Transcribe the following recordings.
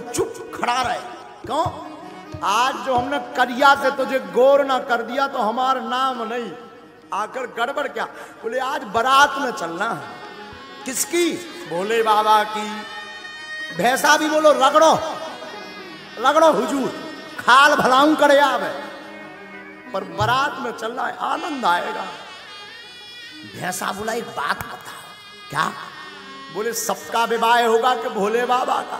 चुप खड़ा रहे। क्यों? आज जो हमने करिया से तुझे गौर ना कर दिया तो हमारा नाम नहीं। आकर गड़बड़ क्या? बोले आज बारात में चलना है। किसकी? भोले बाबा की। भैंसा भी बोलो रगड़ो रगड़ो हुजूर, खाल भलाऊं करे आवे, पर बारात में चलना है, आनंद आएगा। भैंसा बोला एक बात बताओ। क्या? बोले सबका विवाह होगा कि भोले बाबा का?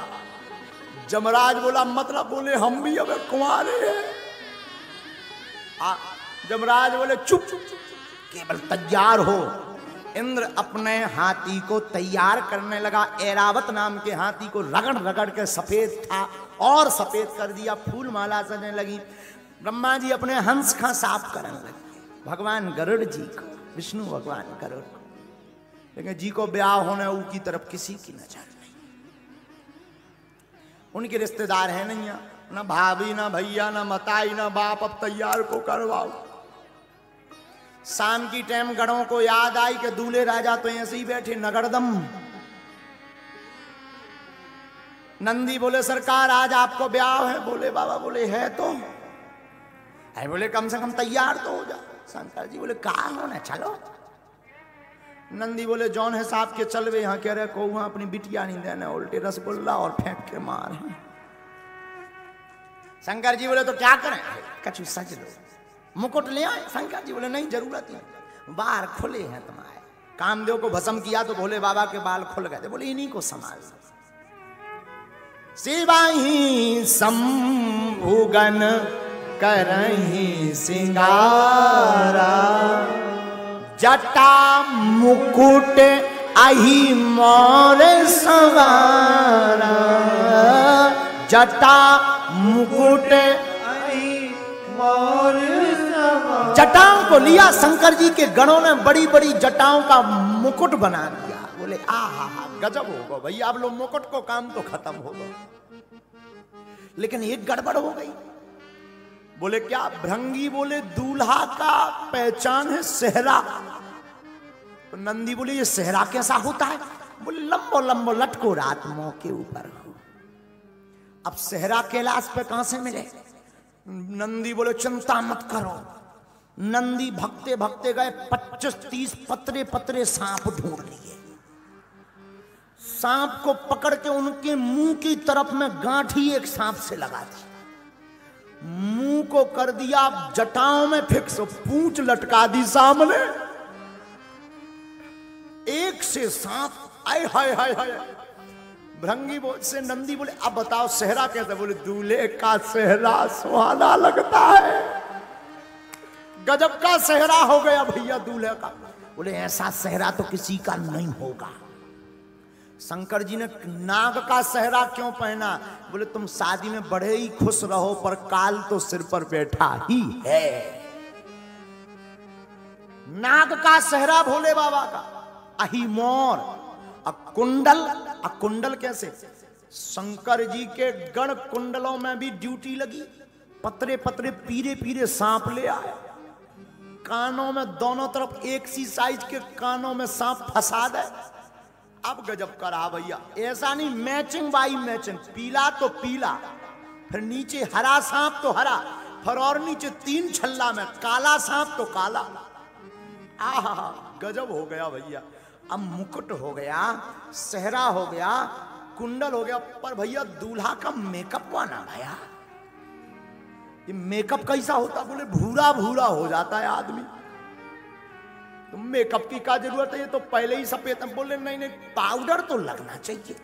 जमराज बोला मतलब? बोले हम भी अब कुंवारे हैं। जमराज बोले चुप, केवल तैयार हो। इंद्र अपने हाथी को तैयार करने लगा। ऐरावत नाम के हाथी को रगड़ रगड़ के सफेद था और सफेद कर दिया, फूल माला सजने लगी। ब्रह्मा जी अपने हंस का साफ करने लगे। भगवान गरुड़ जी को, विष्णु भगवान गरुड़ को, लेकिन जी को ब्याह होने ऊ की तरफ किसी की नजर नहीं। उनके रिश्तेदार है नहीं, ना भाभी ना भैया ना मताई ना बाप। अब तैयार को करवाओ। शाम की टाइम गढ़ों को याद आई कि दूल्हे राजा तो ऐसे ही बैठे नगरदम। नंदी बोले सरकार आज आपको ब्याह है? बोले बाबा बोले है तो है। बोले कम से कम तैयार तो हो जा। शंकर जी बोले कहाँ होना, चलो। नंदी बोले जौन है साहब के चलवे। यहाँ कह रहे को वहां अपनी बिटिया नहीं देने, उल्टे रसगुल्ला और फेंक के मार। शंकर जी बोले तो क्या करें? कछु सज लो, मुकुट ले आए। शंकर जी बोले नहीं जरूरत नहीं, बाल खुले हैं तुम्हारे। कामदेव को भस्म किया तो भोले बाबा के बाल खुल गए थे। बोले इन्हीं को संभाल। शिवाही शंभुगन करही सिंगारा, जटा मुकुट अहि मोर सवारा। जटा मुकुट अहि मोर सवारा। जटाओं को लिया शंकर जी के गणों ने, बड़ी बड़ी जटाओं का मुकुट बना दिया। बोले आहा गजब होगा भैया, आप लोग मुकुट को काम तो खत्म होगा। लेकिन एक गड़बड़ हो गई। बोले क्या? भृंगी बोले दूल्हा का पहचान है सेहरा। तो नंदी बोले ये सेहरा कैसा होता है? बोले लंबो लंबो लटको रात मुंह के ऊपर हो। अब सेहरा कैलाश पे कहां से मिले? नंदी बोले चिंता मत करो। नंदी भगते भगते गए, 25-30 पतरे पतरे सांप ढूंढ लिए। सांप को पकड़ के उनके मुंह की तरफ में गांठी एक सांप से लगा दी, मुंह को कर दिया जटाओं में फिक्स, पूंछ लटका दी सामने। एक से सांप आए हाय हाय हाय। भृंगी से नंदी बोले अब बताओ सेहरा कैसे? बोले दूल्हे का सेहरा सुहाना लगता है। गजब का सेहरा हो गया भैया दूल्हे का। बोले ऐसा सेहरा तो किसी का नहीं होगा। शंकर जी ने नाग का सेहरा क्यों पहना? बोले तुम शादी में बड़े ही खुश रहो, पर काल तो सिर पर बैठा ही है। नाग का सेहरा भोले बाबा का। अहि मोर। अकुंडल। अकुंडल कैसे? शंकर जी के गण कुंडलों में भी ड्यूटी लगी। पतरे पतरे पीरे पीरे सांप ले आए। कानों में दोनों तरफ एक सी साइज के कानों में सांप फंसा दे। अब गजब करा भैया। ऐसा नहीं, मैचिंग बाई मैचिंग। पीला तो पीला, फिर नीचे हरा सांप तो हरा, फिर और नीचे 3 छल्ला में काला सांप तो काला। आहा गजब हो गया भैया। अब मुकुट हो गया, सेहरा हो गया, कुंडल हो गया, पर भैया दूल्हा का मेकअप हुआ ना भैया। ये मेकअप कैसा होता? बोले भूरा भूरा हो जाता है आदमी। तो मेकअप की क्या जरूरत है, ये तो पहले ही सफेद। बोले नहीं नहीं, पाउडर तो लगना चाहिए।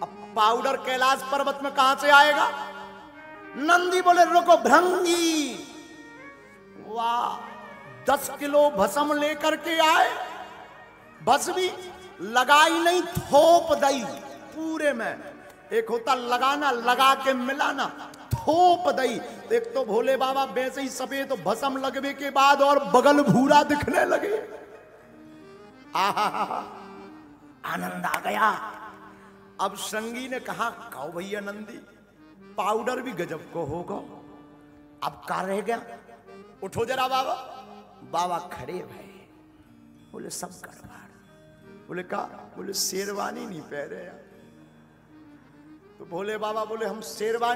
अब पाउडर कैलाश पर्वत में कहां से आएगा? नंदी बोले रुको भृंगी, वाह 10 किलो भस्म लेकर के आए। भस्म भी लगाई नहीं, थोप दई पूरे में। एक होता लगाना, लगा के मिलाना, थोप दई। एक तो भोले बाबा वैसे ही सफेद, तो भस्म लगने के बाद और बगल भूरा दिखने लगे। आहा आनंद आ गया। अब श्रृंगी ने कहा कहो भैया नंदी, पाउडर भी गजब को होगा। अब का रह गया? उठो जरा बाबा। बाबा खड़े भय। बोले सब गड़बड़। बोले का? बोले शेरवानी नहीं पहने। तो भोले बाबा बोले हम शेरवानी